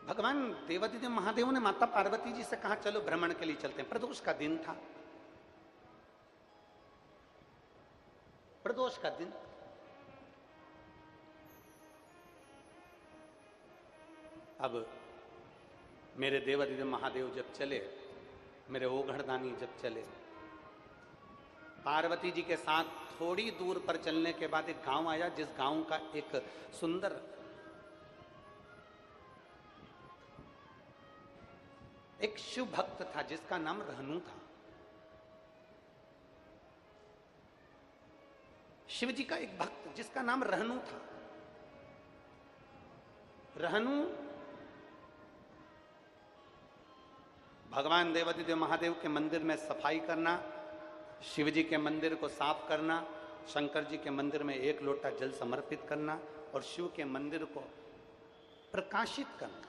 भगवान देवादिदेव महादेव ने माता पार्वती जी से कहा चलो भ्रमण के लिए चलते हैं। प्रदोष का दिन था, प्रदोष का दिन। अब मेरे देवादिदेव महादेव जब चले, मेरे ओघड़दानी जब चले, पार्वती जी के साथ थोड़ी दूर पर चलने के बाद एक गांव आया, जिस गांव का एक सुंदर एक शिव भक्त था जिसका नाम रहनु था। शिव जी का एक भक्त जिसका नाम रहनु था। रहनु भगवान देवादिदेव महादेव के मंदिर में सफाई करना, शिव जी के मंदिर को साफ करना, शंकर जी के मंदिर में एक लोटा जल समर्पित करना और शिव के मंदिर को प्रकाशित करना।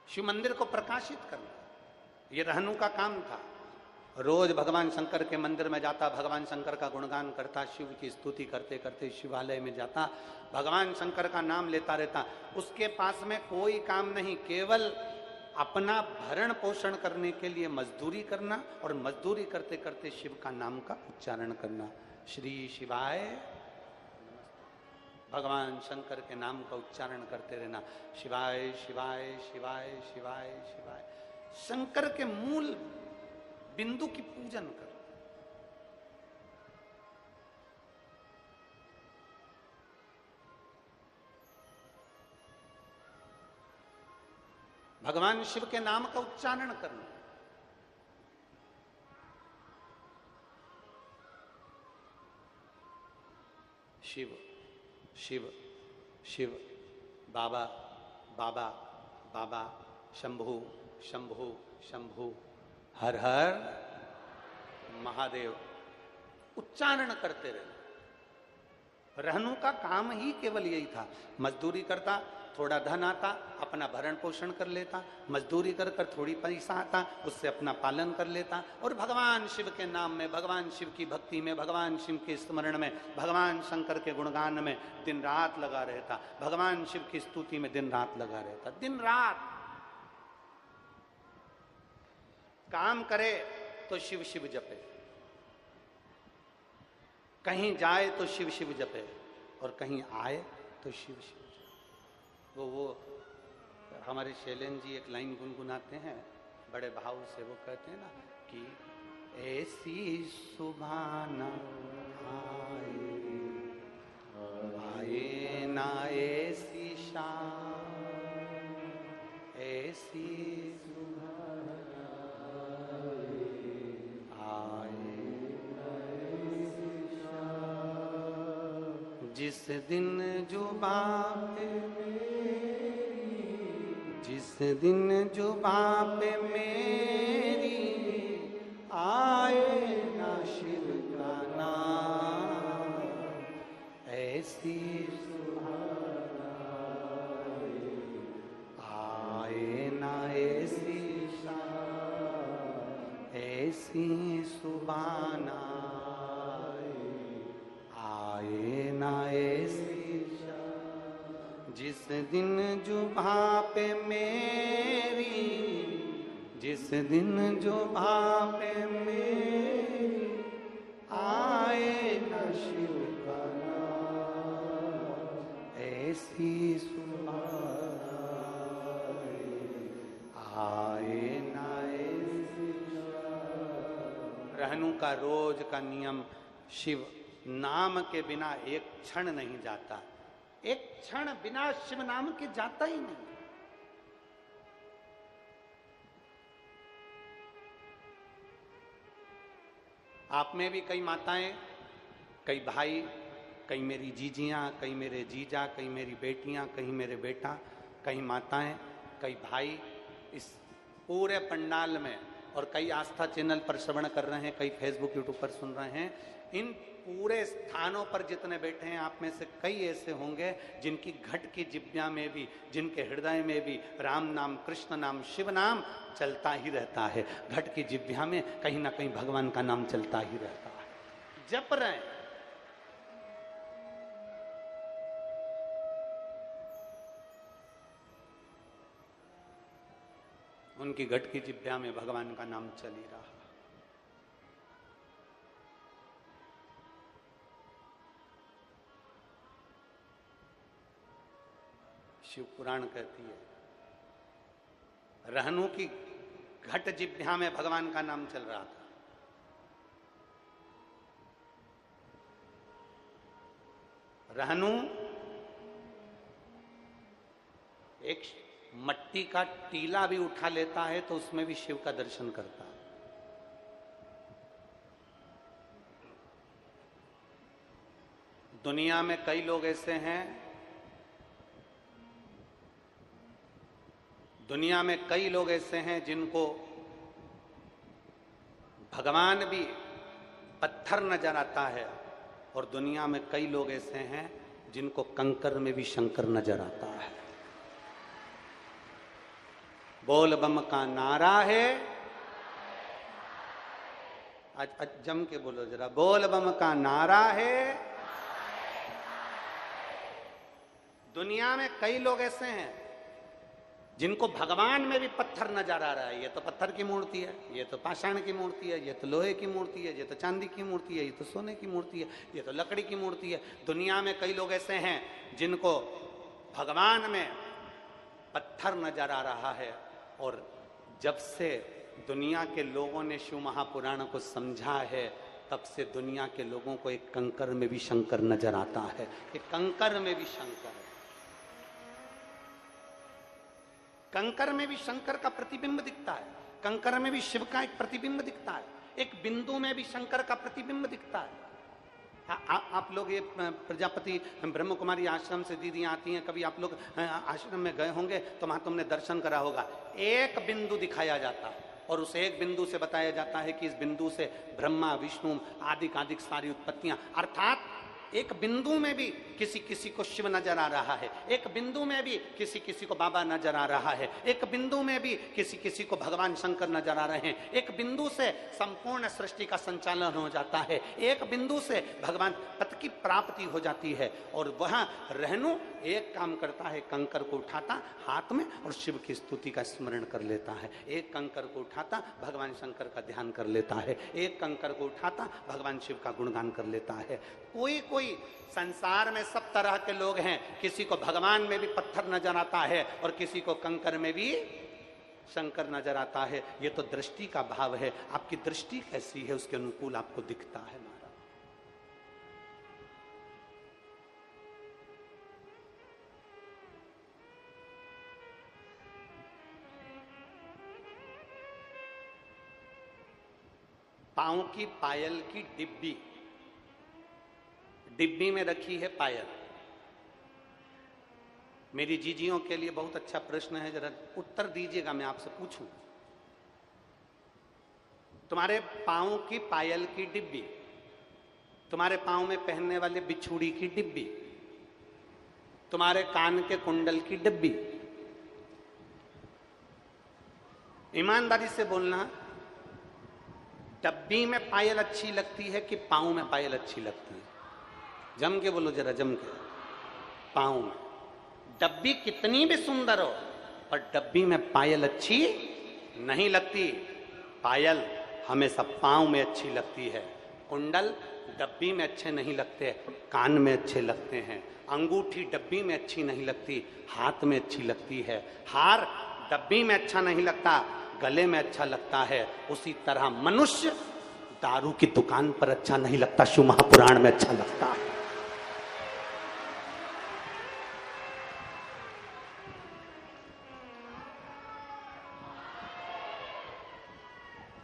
शिव मंदिर को प्रकाशित करना, यह रहनु का काम था। रोज भगवान शंकर के मंदिर में जाता, भगवान शंकर का गुणगान करता, शिव की स्तुति करते करते शिवालय में जाता, भगवान शंकर का नाम लेता रहता। उसके पास में कोई काम नहीं, केवल अपना भरण पोषण करने के लिए मजदूरी करना और मजदूरी करते करते शिव का नाम का उच्चारण करना। श्री शिवाय, भगवान शंकर के नाम का उच्चारण करते रहना। शिवाय शिवाय शिवाय शिवाय शिवाय, शंकर के मूल बिंदु की पूजन कर। भगवान शिव के नाम का उच्चारण करना। शिव शिव शिव, बाबा बाबा बाबा, शंभु शंभु शंभु, हर हर महादेव, उच्चारण करते रहे। रहनु का काम ही केवल यही था। मजदूरी करता, थोड़ा धन आता, अपना भरण पोषण कर लेता, मजदूरी कर कर थोड़ी पैसा आता, उससे अपना पालन कर लेता और भगवान शिव के नाम में, भगवान शिव की भक्ति में, भगवान शिव के स्मरण में, भगवान शंकर के गुणगान में दिन रात लगा रहता, भगवान शिव की स्तुति में दिन रात लगा रहता। दिन रात काम करे तो शिव शिव जपे, कहीं जाए तो शिव शिव जपे और कहीं आए तो शिव शिव जपे। वो हमारे शैलेन जी एक लाइन गुनगुनाते हैं बड़े भाव से, वो कहते हैं ना कि ऐसी सुभाना आए, आए ना ऐसी शाम, ऐसी जिस दिन जुबां पे मेरी, जिस दिन जुबां पे मेरी आए ना शिव का नाम, ऐसी सुहाना आए ना ऐसी शाम, ऐसी सुबाना आए ना ऐसी शाम। जिस दिन जुबां पे मेरी, जिस दिन जुबां पे मेरी आए ना शिव का नाम, ऐसी सुहाना आए ना ऐसी शाम। रहनु का रोज का नियम, शिव नाम के बिना एक क्षण नहीं जाता, एक क्षण बिना शिव नाम के जाता ही नहीं। आप में भी कई माताएं, कई भाई, कई मेरी जीजियां, कई मेरे जीजा, कई मेरी बेटियां, कई मेरे बेटा, कई माताएं, कई भाई इस पूरे पंडाल में और कई आस्था चैनल पर श्रवण कर रहे हैं, कई फेसबुक यूट्यूब पर सुन रहे हैं, इन पूरे स्थानों पर जितने बैठे हैं आप में से कई ऐसे होंगे जिनकी घट की जिब्या में भी, जिनके हृदय में भी राम नाम, कृष्ण नाम, शिव नाम चलता ही रहता है। घट की जिब्या में कहीं ना कहीं भगवान का नाम चलता ही रहता है, जप रहे। उनकी घट की जिब्या में भगवान का नाम चल ही रहा। शिव पुराण कहती है, रहनु की घट जिब्या में भगवान का नाम चल रहा था। रहनु एक मट्टी का टीला भी उठा लेता है तो उसमें भी शिव का दर्शन करता है। दुनिया में कई लोग ऐसे हैं, दुनिया में कई लोग ऐसे हैं जिनको भगवान भी पत्थर नजर आता है, और दुनिया में कई लोग ऐसे हैं जिनको कंकर में भी शंकर नजर आता है। बोल बम का नारा है, आज जम के बोलो जरा, बोल बम का नारा है। दुनिया में कई लोग ऐसे हैं जिनको भगवान में भी पत्थर नजर आ रहा है। ये तो पत्थर की मूर्ति है, ये तो पाषाण की मूर्ति है, ये तो लोहे की मूर्ति है, ये तो चांदी की मूर्ति है, ये तो सोने की मूर्ति है, ये तो लकड़ी की मूर्ति है। दुनिया में कई लोग ऐसे हैं जिनको भगवान में पत्थर नजर आ रहा है, और जब से दुनिया के लोगों ने शिव महापुराण को समझा है, तब से दुनिया के लोगों को एक कंकर में भी शंकर नजर आता है। कि कंकर में भी शंकर है, कंकर में भी शंकर का प्रतिबिंब दिखता है, कंकर में भी शिव का एक प्रतिबिंब दिखता है, एक बिंदु में भी शंकर का प्रतिबिंब दिखता है। आप लोग ये प्रजापति ब्रह्म कुमारी आश्रम से दीदियां आती हैं, कभी आप लोग आश्रम में गए होंगे तो वहां तुमने दर्शन करा होगा। एक बिंदु दिखाया जाता है और उस एक बिंदु से बताया जाता है कि इस बिंदु से ब्रह्मा विष्णु आदि सारी उत्पत्तियां, अर्थात एक बिंदु में भी किसी किसी को शिव नजर आ रहा है, एक बिंदु में भी किसी किसी को बाबा नजर आ रहा है, एक बिंदु में भी किसी किसी को भगवान शंकर नजर आ रहे हैं। एक बिंदु से संपूर्ण सृष्टि का संचालन हो जाता है, एक बिंदु से भगवान पद की प्राप्ति हो जाती है। और वह रहनु एक काम करता है, कंकर को उठाता हाथ में और शिव की स्तुति का स्मरण कर लेता है। एक कंकर को उठाता भगवान शंकर का ध्यान कर लेता है, एक कंकर को उठाता भगवान शिव का गुणगान कर लेता है। कोई संसार में सब तरह के लोग हैं, किसी को भगवान में भी पत्थर नजर आता है और किसी को कंकर में भी शंकर नजर आता है। ये तो दृष्टि का भाव है, आपकी दृष्टि कैसी है उसके अनुकूल आपको दिखता है। महाराज पांव की पायल की डिब्बी, डिब्बी में रखी है पायल। मेरी जीजियों के लिए बहुत अच्छा प्रश्न है, जरा उत्तर दीजिएगा, मैं आपसे पूछूं। तुम्हारे पांव की पायल की डिब्बी, तुम्हारे पांव में पहनने वाले बिछुड़ी की डिब्बी, तुम्हारे कान के कुंडल की डिब्बी, ईमानदारी से बोलना, डब्बी में पायल अच्छी लगती है कि पांव में पायल अच्छी लगती है? जम के बोलो जरा, जम के। पांव में। डब्बी कितनी भी सुंदर हो पर डब्बी में पायल अच्छी नहीं लगती। पायल हमेशा पांव में अच्छी लगती है, कुंडल डब्बी में अच्छे नहीं लगते, कान में अच्छे लगते हैं, अंगूठी डब्बी में अच्छी नहीं लगती, हाथ में अच्छी लगती है, हार डब्बी में अच्छा नहीं लगता, गले में अच्छा लगता है। उसी तरह मनुष्य दारू की दुकान पर अच्छा नहीं लगता, शिव महापुराण में अच्छा लगता है।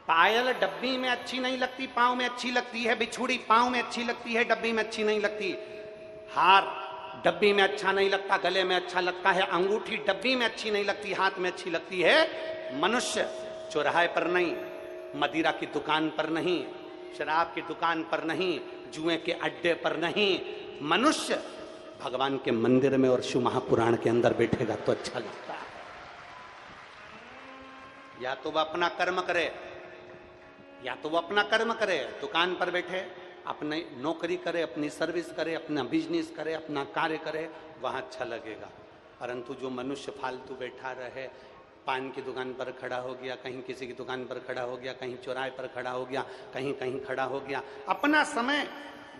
पायल डब्बी में अच्छी नहीं लगती, पांव में अच्छी लगती है। बिछुड़ी पांव में अच्छी लगती है, डब्बी में अच्छी नहीं लगती। हार डब्बी में अच्छा नहीं लगता, गले में अच्छा लगता है। अंगूठी डब्बी में अच्छी नहीं लगती, हाथ में अच्छी लगती है। मनुष्य चौराहे पर नहीं, मदिरा की दुकान पर नहीं, शराब की दुकान पर नहीं, जुए के अड्डे पर नहीं। मनुष्य भगवान के मंदिर में और शिव महापुराण के अंदर बैठेगा तो अच्छा लगता है। या तो वह अपना कर्म करे, या तो वह अपना कर्म करे, दुकान पर बैठे, अपनी नौकरी करे, अपनी सर्विस करे, अपना बिजनेस करे, अपना कार्य करे, वहां अच्छा लगेगा। परंतु जो मनुष्य फालतू बैठा रहे, पान की दुकान पर खड़ा हो गया, कहीं किसी की दुकान पर खड़ा हो गया, कहीं चौराहे पर खड़ा हो गया, कहीं कहीं खड़ा हो गया, अपना समय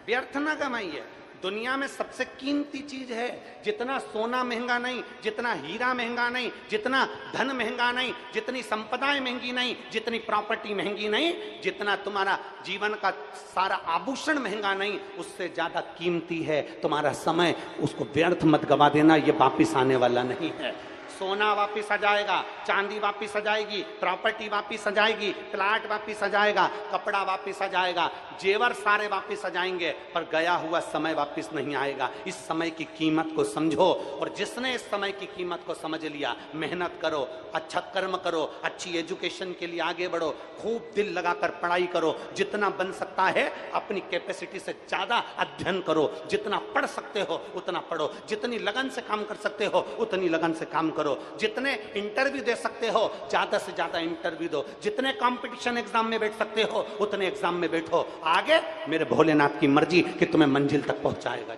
व्यर्थ ना गवाइए। दुनिया में सबसे कीमती चीज है, जितना सोना महंगा नहीं, जितना हीरा महंगा नहीं, जितना धन महंगा नहीं, जितनी संपदाएं महंगी नहीं, जितनी प्रॉपर्टी महंगी नहीं, जितना तुम्हारा जीवन का सारा आभूषण महंगा नहीं, उससे ज्यादा कीमती है तुम्हारा समय। उसको व्यर्थ मत गवा देना, ये वापिस आने वाला नहीं है। सोना वापिस आ जाएगा, चांदी वापिस आ जाएगी, प्रॉपर्टी वापिस आ जाएगी, प्लाट वापिस आ जाएगा, कपड़ा वापिस आ जाएगा, जेवर सारे वापिस आ जाएंगे, पर गया हुआ समय वापिस नहीं आएगा। इस समय की कीमत को समझो, और जिसने इस समय की कीमत को समझ लिया, मेहनत करो, अच्छा कर्म करो, अच्छी एजुकेशन के लिए आगे बढ़ो, खूब दिल लगाकर पढ़ाई करो, जितना बन सकता है अपनी कैपेसिटी से ज्यादा अध्ययन करो, जितना पढ़ सकते हो उतना पढ़ो, जितनी लगन से काम कर सकते हो उतनी लगन से काम करो, जितने इंटरव्यू दे सकते हो ज्यादा से ज्यादा इंटरव्यू दो, जितने कंपटीशन एग्जाम में बैठ सकते हो उतने एग्जाम में बैठो। आगे मेरे भोलेनाथ की मर्जी कि तुम्हें मंजिल तक पहुंचाएगा।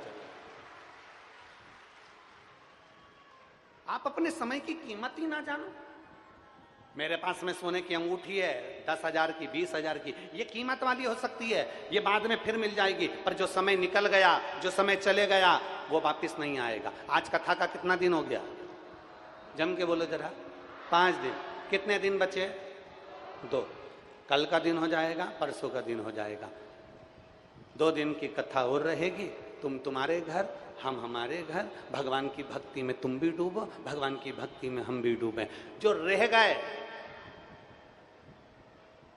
आप अपने समय की कीमत ही ना जानो। मेरे पास में सोने की अंगूठी है 10,000 की, 20,000 की, ये कीमत वाली हो सकती है, ये बाद में फिर मिल जाएगी, पर जो समय निकल गया, जो समय चले गया, वो वापिस नहीं आएगा। आज कथा का कितना दिन हो गया? जम के बोलो जरा। 5 दिन। कितने दिन बचे? 2। कल का दिन हो जाएगा, परसों का दिन हो जाएगा, 2 दिन की कथा और रहेगी। तुम तुम्हारे घर, हम हमारे घर, भगवान की भक्ति में तुम भी डूबो, भगवान की भक्ति में हम भी डूबे। जो रह गए,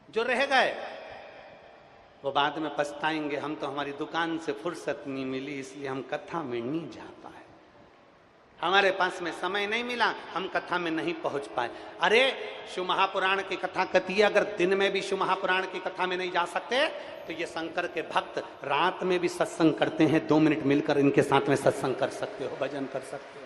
जो रह गए वो बाद में पछताएंगे, हम तो हमारी दुकान से फुर्सत नहीं मिली इसलिए हम कथा में नहीं जा पाए, हमारे पास में समय नहीं मिला, हम कथा में नहीं पहुंच पाए। अरे शिव महापुराण की कथा कहती है, अगर दिन में भी शिव महापुराण की कथा में नहीं जा सकते तो ये शंकर के भक्त रात में भी सत्संग करते हैं, 2 मिनट मिलकर इनके साथ में सत्संग कर सकते हो, भजन कर सकते हो।